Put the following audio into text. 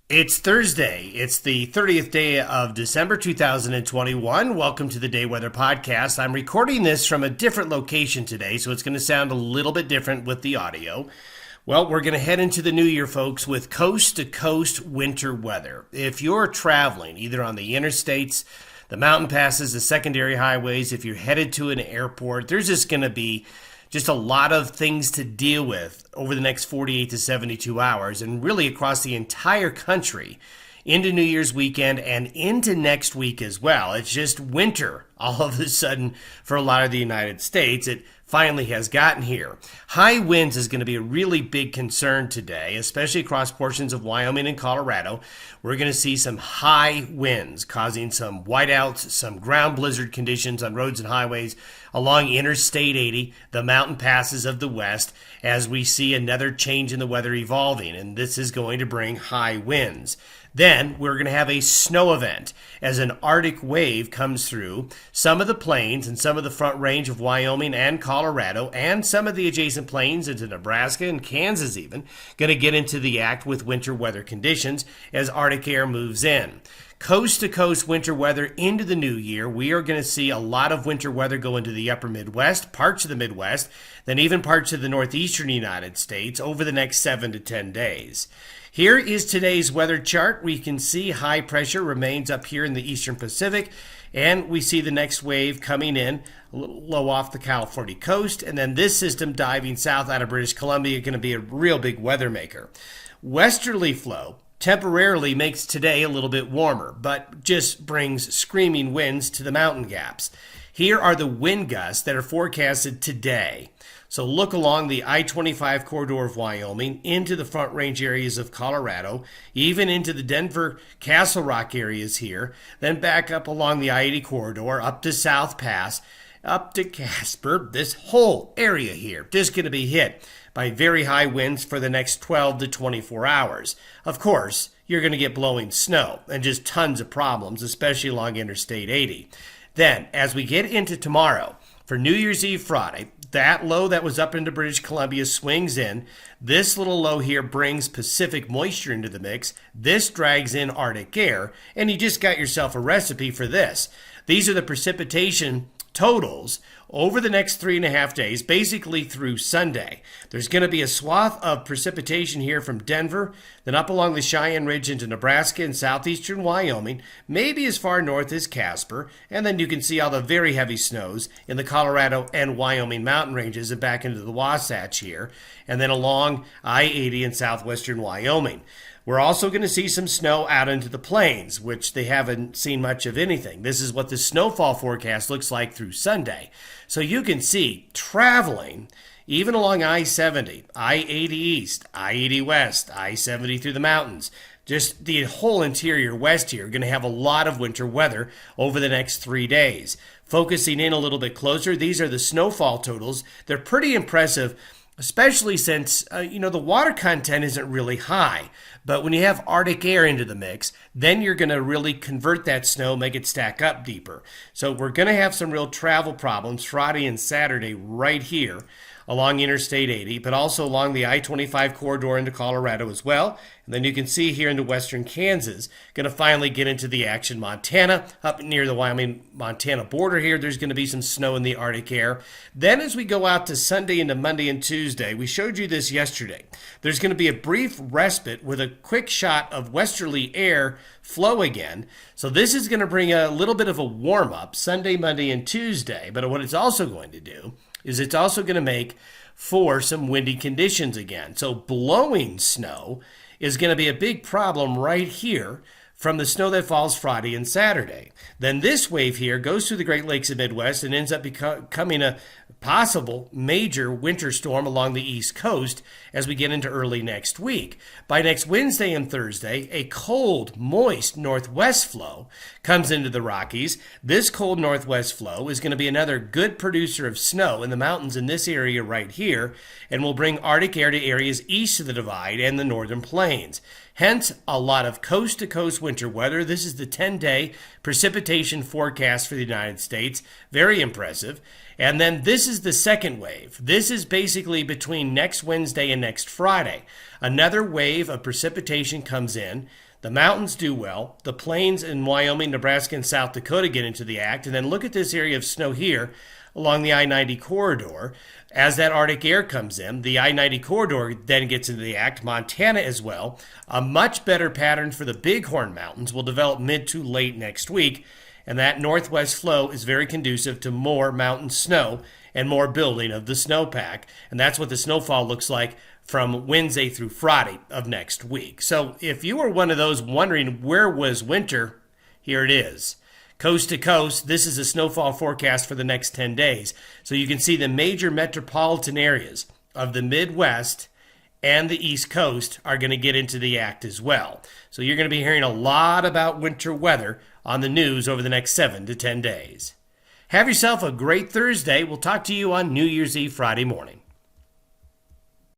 It's Thursday. It's the 30th day of December 2021. Welcome to the Day Weather Podcast. I'm recording this from a different location today, so it's going to sound a little bit different with the audio. Well, we're going to head into the new year, folks, with coast-to-coast winter weather. If you're traveling either on the interstates, the mountain passes, the secondary highways, if you're headed to an airport, there's just going to be just a lot of things to deal with over the next 48 to 72 hours and really across the entire country into New Year's weekend and into next week as well. It's just winter all of a sudden for a lot of the United States. It finally has gotten here. High winds is going to be a really big concern today, especially across portions of Wyoming and Colorado. We're going to see some high winds causing some whiteouts, some ground blizzard conditions on roads and highways along Interstate 80, the mountain passes of the west, as we see another change in the weather evolving, and this is going to bring high winds. Then we're going to have a snow event as an Arctic wave comes through some of the plains and some of the front range of Wyoming and Colorado and some of the adjacent plains into Nebraska and Kansas even, going to get into the act with winter weather conditions as Arctic air moves in. Coast-to-coast winter weather into the new year. We are going to see a lot of winter weather go into the upper Midwest, parts of the Midwest, then even parts of the northeastern United States over the next 7 to 10 days. Here is today's weather chart. We can see high pressure remains up here in the eastern Pacific, and we see the next wave coming in a little low off the California coast, and then this system diving south out of British Columbia going to be a real big weather maker. Westerly flow temporarily makes today a little bit warmer, but just brings screaming winds to the mountain gaps. Here are the wind gusts that are forecasted today. So look along the I-25 corridor of Wyoming, into the Front Range areas of Colorado, even into the Denver Castle Rock areas here, then back up along the I-80 corridor, up to South Pass, up to Casper. This whole area here just going to be hit by very high winds for the next 12 to 24 hours. Of course, you're going to get blowing snow and just tons of problems, especially along Interstate 80. Then, as we get into tomorrow, for New Year's Eve Friday, that low that was up into British Columbia swings in. This little low here brings Pacific moisture into the mix. This drags in Arctic air, and you just got yourself a recipe for this. These are the precipitation totals over the next 3.5 days, basically through Sunday. There's going to be a swath of precipitation here from Denver, then up along the Cheyenne Ridge into Nebraska and southeastern Wyoming, maybe as far north as Casper, and then you can see all the very heavy snows in the Colorado and Wyoming mountain ranges and back into the Wasatch here, and then along I-80 in southwestern Wyoming. We're also going to see some snow out into the plains, which they haven't seen much of anything. This is what the snowfall forecast looks like through Sunday. So you can see traveling even along I-70, I-80 east, I-80 west, I-70 through the mountains. Just the whole interior west here are going to have a lot of winter weather over the next 3 days. Focusing in a little bit closer, these are the snowfall totals. They're pretty impressive, especially since, the water content isn't really high. But when you have Arctic air into the mix, then you're going to really convert that snow, make it stack up deeper. So we're going to have some real travel problems Friday and Saturday right here along Interstate 80, but also along the I-25 corridor into Colorado as well. And then you can see here into western Kansas, going to finally get into the action. Montana, up near the Wyoming-Montana border here, there's going to be some snow in the Arctic air. Then as we go out to Sunday into Monday and Tuesday, we showed you this yesterday. There's going to be a brief respite with a quick shot of westerly air flow again. So this is going to bring a little bit of a warm-up Sunday, Monday, and Tuesday. But what it's also going to do is it's also going to make for some windy conditions again. So blowing snow is going to be a big problem right here from the snow that falls Friday and Saturday. Then this wave here goes through the Great Lakes and Midwest and ends up becoming a possible major winter storm along the East Coast as we get into early next week. By next Wednesday and Thursday, a cold, moist northwest flow comes into the Rockies. This cold northwest flow is going to be another good producer of snow in the mountains in this area right here, and will bring Arctic air to areas east of the Divide and the northern plains. Hence, a lot of coast-to-coast winter weather. This is the 10-day precipitation forecast for the United States. Very impressive. And then this is the second wave. This is basically between next Wednesday and next Friday. Another wave of precipitation comes in. The mountains do well. The plains in Wyoming, Nebraska, and South Dakota get into the act. And then look at this area of snow here along the I-90 corridor. As that Arctic air comes in, the I-90 corridor then gets into the act. Montana as well. A much better pattern for the Bighorn Mountains will develop mid to late next week. And that northwest flow is very conducive to more mountain snow and more building of the snowpack. And that's what the snowfall looks like from Wednesday through Friday of next week. So if you were one of those wondering where was winter, here it is. Coast to coast, this is a snowfall forecast for the next 10 days. So you can see the major metropolitan areas of the Midwest and the East Coast are going to get into the act as well. So you're going to be hearing a lot about winter weather on the news over the next 7 to 10 days. Have yourself a great Thursday. We'll talk to you on New Year's Eve Friday morning.